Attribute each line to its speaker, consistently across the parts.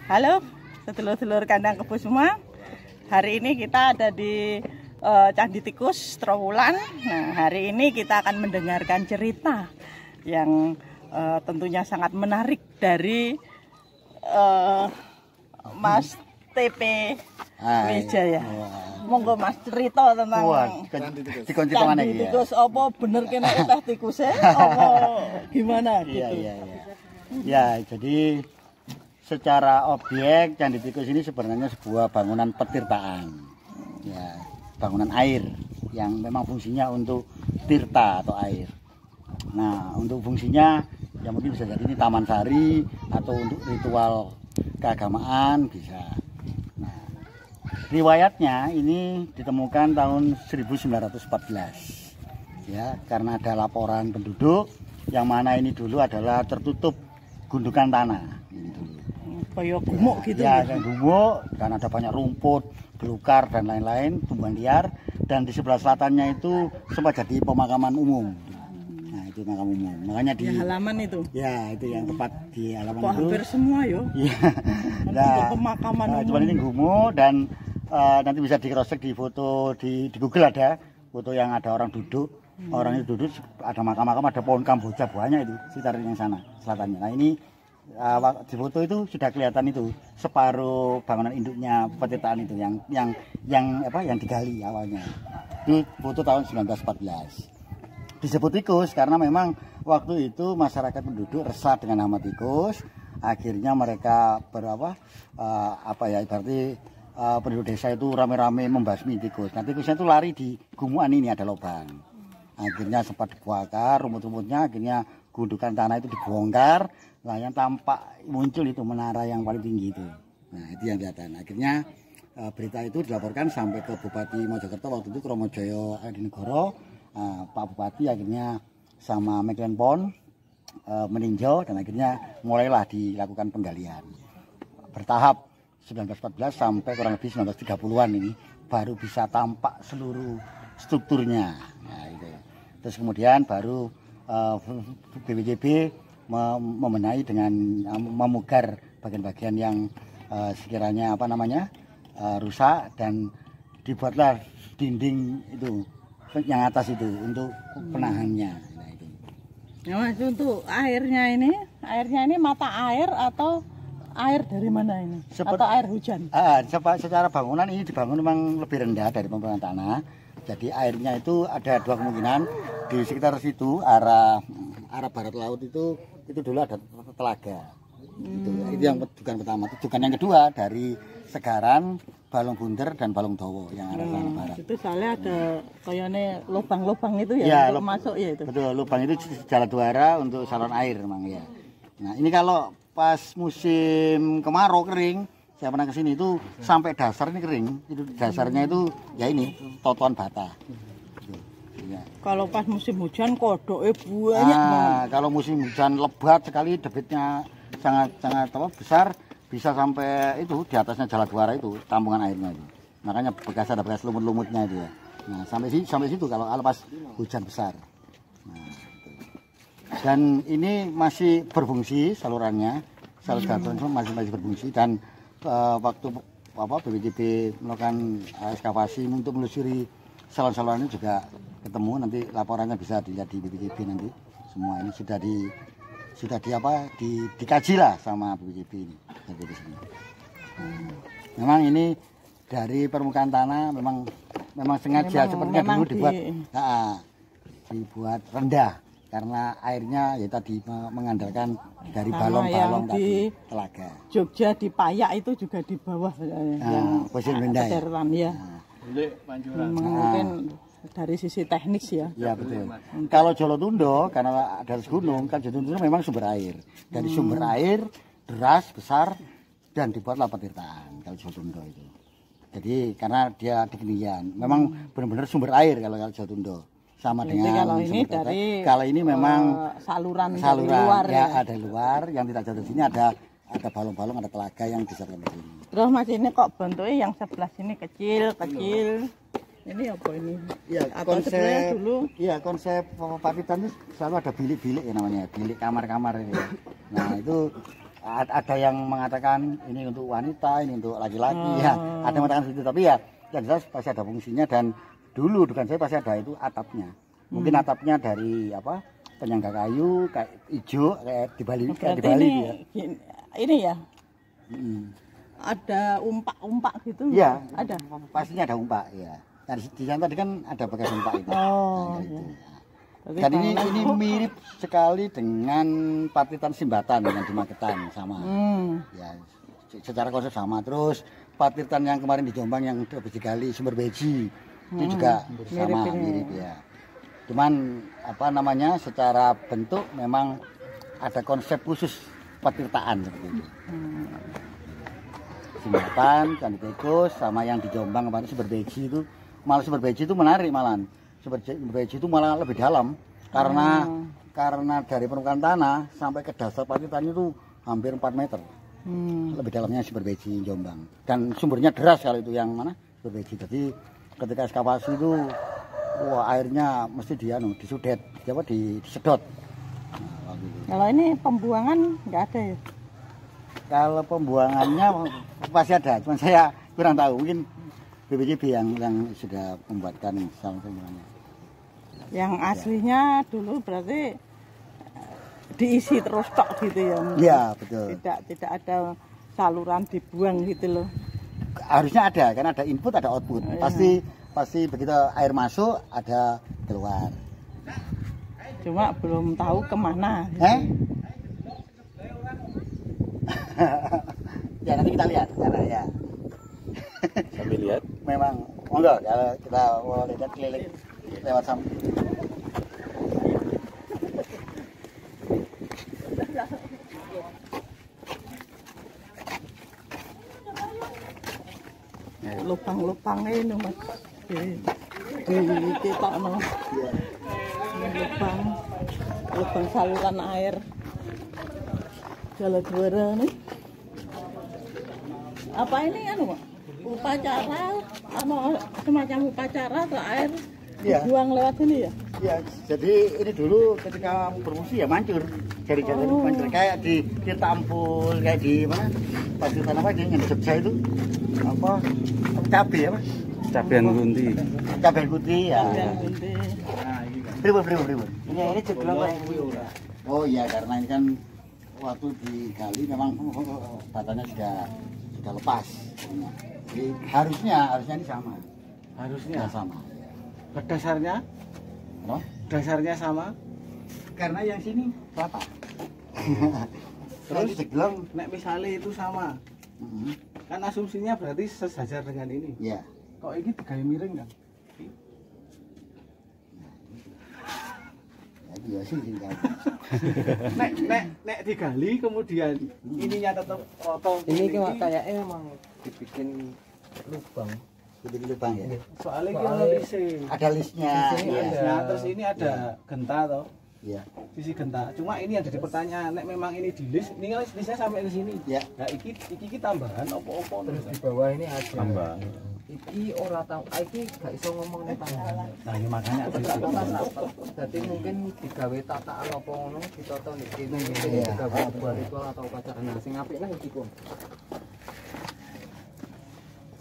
Speaker 1: Halo sedulur-sedulur kandang kebo semua. Hari ini kita ada di Candi Tikus Trowulan. Nah, hari ini kita akan mendengarkan cerita yang tentunya sangat menarik dari Mas TP Wijaya. Monggo Mas cerita tentang Candi Tikus. Apa bener kena teh tikusnya? Apa gimana gitu?
Speaker 2: Ya, jadi secara objek Candi Tikus ini sebenarnya sebuah bangunan petirtaan, ya, bangunan air yang memang fungsinya untuk tirta atau air. Nah, untuk fungsinya ya mungkin bisa jadi ini taman sari atau untuk ritual keagamaan bisa. Nah, riwayatnya ini ditemukan tahun 1914, ya, karena ada laporan penduduk yang mana ini dulu adalah tertutup gundukan tanah.
Speaker 1: Kayak gumuk gitu
Speaker 2: ya, kayak gumuk, dan ada banyak rumput, belukar dan lain-lain, tumbuhan liar, dan di sebelah selatannya itu sempat jadi pemakaman umum. Nah, itu makam umum. Makanya di
Speaker 1: halaman itu.
Speaker 2: Ya, itu yang tepat di halaman itu.
Speaker 1: Hampir semua yo.
Speaker 2: Iya.
Speaker 1: Nah, pemakaman umum.
Speaker 2: Cuman ini gumuk dan nanti bisa di cross check di foto di Google ada foto yang ada orang duduk. Orang itu duduk, ada makam-makam, ada pohon kamboja banyak itu sekitar yang sana selatannya. Nah, ini di foto itu sudah kelihatan itu separuh bangunan induknya petirtaan itu yang digali awalnya. Itu foto tahun 1914. Disebut tikus karena memang waktu itu masyarakat penduduk resah dengan hama tikus. Akhirnya mereka ibaratnya penduduk desa itu rame-rame membasmi tikus. Nah, tikusnya itu lari di gumukan ini ada lubang. Akhirnya sempat dibakar rumput-rumputnya, akhirnya gundukan tanah itu dibongkar. Nah, yang tampak muncul itu menara yang paling tinggi itu. Nah, itu yang kelihatan. Akhirnya berita itu dilaporkan sampai ke Bupati Mojokerto waktu itu, Kromojoyo Adinegoro. Pak Bupati akhirnya sama Menklenpon meninjau dan akhirnya mulailah dilakukan penggalian. Bertahap 1914 sampai kurang lebih 1930-an ini baru bisa tampak seluruh strukturnya. Nah, itu. Terus kemudian baru BPJB membenahi dengan memugar bagian-bagian yang sekiranya rusak dan dibuatlah dinding itu yang atas itu untuk penahannya. Nah, itu.
Speaker 1: Ya, Mas, untuk airnya ini mata air atau air dari mana ini? Atau air hujan?
Speaker 2: Secara bangunan ini dibangun memang lebih rendah dari permukaan tanah. Jadi airnya itu ada dua kemungkinan. Di sekitar situ arah barat laut itu dulu ada telaga. Itu yang tujuan pertama. Tujuan yang kedua dari Segaran, Balong Bunder dan Balong Dowo yang arah sana barat.
Speaker 1: Itu soalnya ada kayaknya lubang-lubang itu ya, untuk masuk ya itu.
Speaker 2: Betul, lubang itu jalan duara untuk saluran air memang ya. Nah, ini kalau pas musim kemarau kering, saya pernah kesini itu sampai dasar ini kering. Itu dasarnya itu ya ini totoan bata. Ya.
Speaker 1: Kalau pas musim hujan kodoknya banyak banget.
Speaker 2: Kalau musim hujan lebat sekali debitnya sangat besar, bisa sampai itu di atasnya jalan duara itu tampungan airnya itu. Makanya ada bekas lumut-lumutnya itu ya. Nah, sampai situ kalau pas hujan besar. Nah, dan ini masih berfungsi salurannya, saluran masih berfungsi dan waktu BPJB melakukan ekskavasi untuk menelusuri saluran-saluran ini juga ketemu, nanti laporannya bisa dilihat di BPJB nanti. Semua ini sudah dikaji lah sama BPJB ini. Memang ini dari permukaan tanah memang sengaja sepertinya dulu dibuat rendah karena airnya ya tadi mengandalkan dari balong-balong tadi telaga.
Speaker 1: Jogja di Payak itu juga di bawah
Speaker 2: posisi rendah
Speaker 1: ya. Mungkin dari sisi teknis ya.
Speaker 2: Ya betul. Kalau Jolotundo karena ada gunung kan Jolotundo memang sumber air. Dari sumber air deras besar dan dibuatlah petirtaan kalau Jolotundo itu. Jadi karena dia di ketinggian, memang benar-benar sumber air kalau Jolotundo. Sama
Speaker 1: jadi
Speaker 2: dengan kalau ini memang saluran luar ya, ada luar yang tidak jauh dari sini ada balong-balong, ada telaga yang bisa ke sini.
Speaker 1: Terus Mas ini kok bentuknya yang sebelah sini kecil. Ini apa ini?
Speaker 2: Ya, konsep Papitan itu selalu ada bilik-bilik ya namanya, bilik kamar-kamar ini. Nah, itu ada yang mengatakan ini untuk wanita, ini untuk laki-laki ya. Ada yang mengatakan seperti itu, tapi ya yang jelas pasti ada fungsinya. Dan dulu dugaan saya pasti ada itu atapnya. Mungkin atapnya dari apa? Penyangga kayu kayak hijau kayak di Bali ya.
Speaker 1: Ini ya. Ada umpak-umpak gitu.
Speaker 2: Iya,
Speaker 1: ada.
Speaker 2: Pastinya ada umpak ya. Nah, di sana tadi kan ada bekas umpak itu.
Speaker 1: Oh.
Speaker 2: Nah, dan ini mirip sekali dengan Patirtan Simbatan yang di Magetan sama. Ya, secara konsep sama. Terus Patirtan yang kemarin di Jombang yang habis digali Sumber Beji itu juga sama mirip ya. Cuman apa namanya secara bentuk memang ada konsep khusus Patirtaan seperti itu. Simbatan, Candi Tikus sama yang di Jombang kemarin Sumber Beji itu, malah Sumber Beji itu menarik malahan. Sumber Beji itu malah lebih dalam karena dari permukaan tanah sampai ke dasar Patirtan itu hampir 4 meter. Lebih dalamnya Sumber Beji Jombang. Dan sumbernya deras kalau itu yang mana? Sumber Beji. Jadi ketika ekskavasi itu wah airnya mesti disudet, disedot. Nah,
Speaker 1: kalau ini pembuangan nggak ada ya?
Speaker 2: Kalau pembuangannya pasti ada, cuman saya kurang tahu. Mungkin BPJB yang sudah membuatkan saluran pembuangannya.
Speaker 1: Yang aslinya dulu berarti diisi terus tok gitu ya?
Speaker 2: Iya betul.
Speaker 1: Tidak ada saluran dibuang gitu loh.
Speaker 2: Harusnya ada, kan ada input ada output. Pasti begitu air masuk ada keluar.
Speaker 1: Cuma belum tahu kemana.
Speaker 2: Ya nanti kita lihat karena ya.
Speaker 3: Sambil lihat.
Speaker 2: Memang monggo kalau kita mau lihat keliling lewat samping. Lubang-lubangnya ini mas di kita lubang saluran air Jalan Juara nih. Apa ini kan upacara semacam upacara atau air dibuang lewat sini ya? Iya, jadi ini dulu ketika berfungsi ya mancur. Jadi mancur kayak di Tampul, kayak di mana? Patirtan apa yang di Jogja itu? Apa? Cabe apa?
Speaker 3: Cabean Kunti.
Speaker 2: Cabean Kunti ya.
Speaker 1: Cabean Kunti.
Speaker 2: Nah, ini Ini jeglong Oh iya, karena ini kan waktu digali memang batanya sudah lepas. Jadi harusnya ini sama.
Speaker 4: Harusnya
Speaker 2: sama.
Speaker 4: Dasarnya?
Speaker 2: Apa?
Speaker 4: Dasarnya sama?
Speaker 2: Karena yang sini rata.
Speaker 4: Terus
Speaker 2: jeglong
Speaker 4: nek misalnya itu sama. Kan asumsinya berarti sejajar dengan ini.
Speaker 2: Iya.
Speaker 4: Kok ini digawe miring kan?
Speaker 2: Iya sih
Speaker 4: nek digali kemudian ininya tetap roto.
Speaker 5: Ini kayaknya emang dibikin lubang.
Speaker 2: Bikin lubang ya.
Speaker 4: Soalnya kita
Speaker 2: ada listnya.
Speaker 4: Terus ini ada genta toh.
Speaker 2: Iya.
Speaker 4: Sisi genta. Cuma ini yang jadi pertanyaan, nek memang ini di list, ini kan listnya sampai ke sini.
Speaker 2: Ya.
Speaker 4: Nah, iki tambahan opo-opo
Speaker 5: terus di bawah ini ada
Speaker 3: Tambah.
Speaker 5: Iki ora tahu, iki gak iso ngomong nek tambahan.
Speaker 4: Nah, ini makanya
Speaker 5: Jadi mungkin digawe tataan apa ngono ditata nek kene digawe buat ritual atau upacara. Nah, sing apik nang iki kok.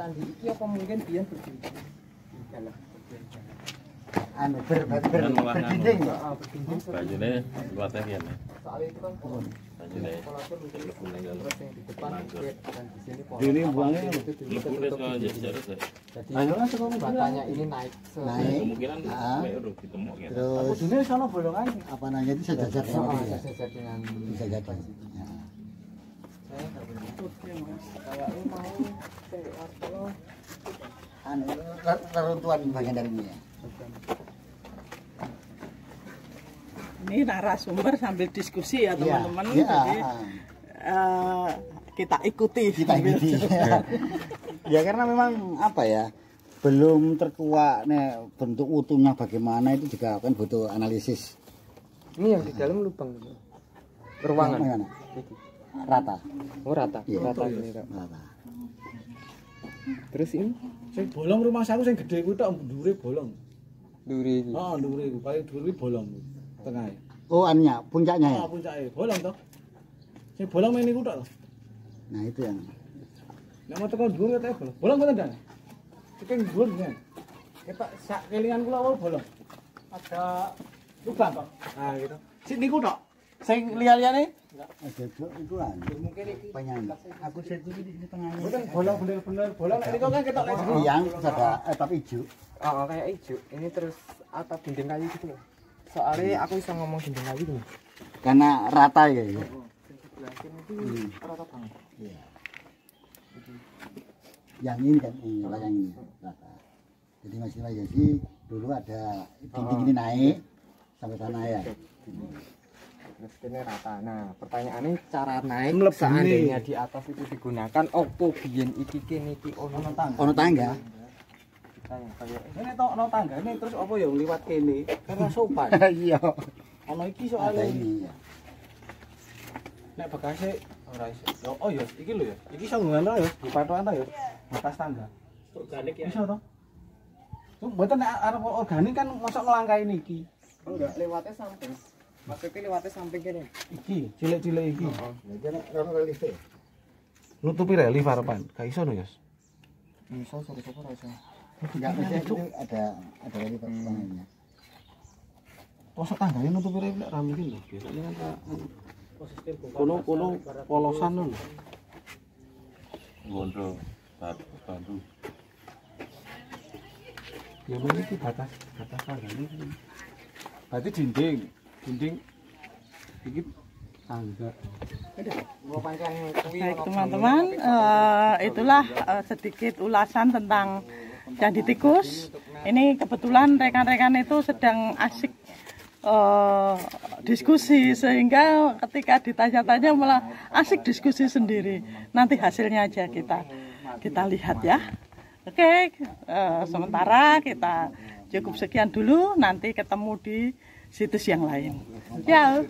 Speaker 5: Candi iki apa mungkin biyen berdiri.
Speaker 2: Berdinding ya.
Speaker 3: Bajunya kuatnya ya.
Speaker 5: Soalnya itu kan pohon.
Speaker 3: Bajunya.
Speaker 5: Terus yang di depan gate dan di sini pohon.
Speaker 4: ini buangnya
Speaker 3: Udah kalau jadi jarus ya.
Speaker 5: Jadi batanya ini naik.
Speaker 3: Kemungkinan baru ketemu gitu.
Speaker 2: Terus
Speaker 4: ini sana bolongan.
Speaker 2: apa namanya itu sejajar sama dia.
Speaker 5: Sejajar dengan
Speaker 2: Bisa jadi.
Speaker 5: saya kayaknya mau
Speaker 2: Reruntuhan bagian dari ini ya.
Speaker 1: Ini narasumber sambil diskusi ya teman-teman.
Speaker 2: Ya.
Speaker 1: Jadi kita ikuti.
Speaker 2: Ya karena memang apa ya, belum terkuak nih bentuk utuhnya bagaimana itu juga kan butuh analisis.
Speaker 5: ini yang di dalam lubang itu. Ruangan.
Speaker 2: Mana? Rata.
Speaker 5: Oh rata.
Speaker 2: Iya.
Speaker 5: Rata ini.
Speaker 2: Rata.
Speaker 5: Terus ini
Speaker 4: Sing bolong rumah saya sing gede kuwi tok ndure bolong.
Speaker 5: duri iki.
Speaker 4: Oh, ndure iku paling dhuwur bolong tengah.
Speaker 2: Oh, anunya, puncaknya ya.
Speaker 4: Oh, puncake bolong toh. Sing bolong main niku tok.
Speaker 2: Nah itu yang
Speaker 4: Nek mau tekan dhuwur kate bolong. Bolong mboten, Dan? Saking dhuwur kan. Ketok sak kelingan kula wae bolong. Ada lubang kok. Nah gitu. Sing niku tok. Sing liya-liyane
Speaker 2: ada itu kan. Mungkin iki penyanyi. Aku situ di tengahnya.
Speaker 4: mboten bolong bener-bener bolong nek niku kan ketok lek
Speaker 2: Yang ada tapi hijau.
Speaker 5: Oh, kayak hijau. Ini terus atap dinding kayu gitu loh. Soalnya aku bisa ngomong dinding kayu nih.
Speaker 2: Karena rata ya. Ya.
Speaker 5: Sebelah sini itu rata banget.
Speaker 2: Iya. Yang ini kan yang ini rata. Jadi masih Yesi dulu ada dinding ini naik sampai sana ya.
Speaker 5: Terus ini rata. Nah, pertanyaannya cara naik
Speaker 4: Mlebune.
Speaker 5: seandainya di atas itu digunakan opo biyen iki kene iki ono tangga.
Speaker 2: Ono tangga.
Speaker 5: Kita yang kayak
Speaker 4: ini tok ono tanggane terus apa ya liwat kene karena sopan.
Speaker 2: Iya.
Speaker 4: Ono iki
Speaker 2: Ada
Speaker 4: soalnya
Speaker 2: ini ya.
Speaker 4: nek bekase ora iso. Oh ya, iki lho ya. Iki sanggungan to ya, di patokan to ya. Batas tangga. Organik ya. Iso to. Mboten nek arep organik kan mosok nglangkai niki.
Speaker 5: enggak lewatnya samping. Maksudnya lewatnya samping kene.
Speaker 4: Iki, cilik-cilik iki.
Speaker 2: Jadi ono relief.
Speaker 4: Nutupi relief harapan. Gak iso no, Yos.
Speaker 5: Bisa sore-sore ora iso.
Speaker 2: Enggak mesti itu ada relief tangannya.
Speaker 4: Mosok tanggane nutupi relief nek ra mungkin lho. Biasanya kan kono polosan lho.
Speaker 3: Gondo, bantu.
Speaker 4: Ya ini iki batas tanggane. Berarti dinding iki tangga.
Speaker 1: Baik teman-teman, itulah sedikit ulasan tentang Candi Tikus. Ini kebetulan rekan-rekan itu sedang asik diskusi, sehingga ketika ditanya-tanya malah asik diskusi sendiri. Nanti hasilnya aja kita lihat ya. Oke, sementara kita cukup sekian dulu, nanti ketemu di situs yang lain. Ya.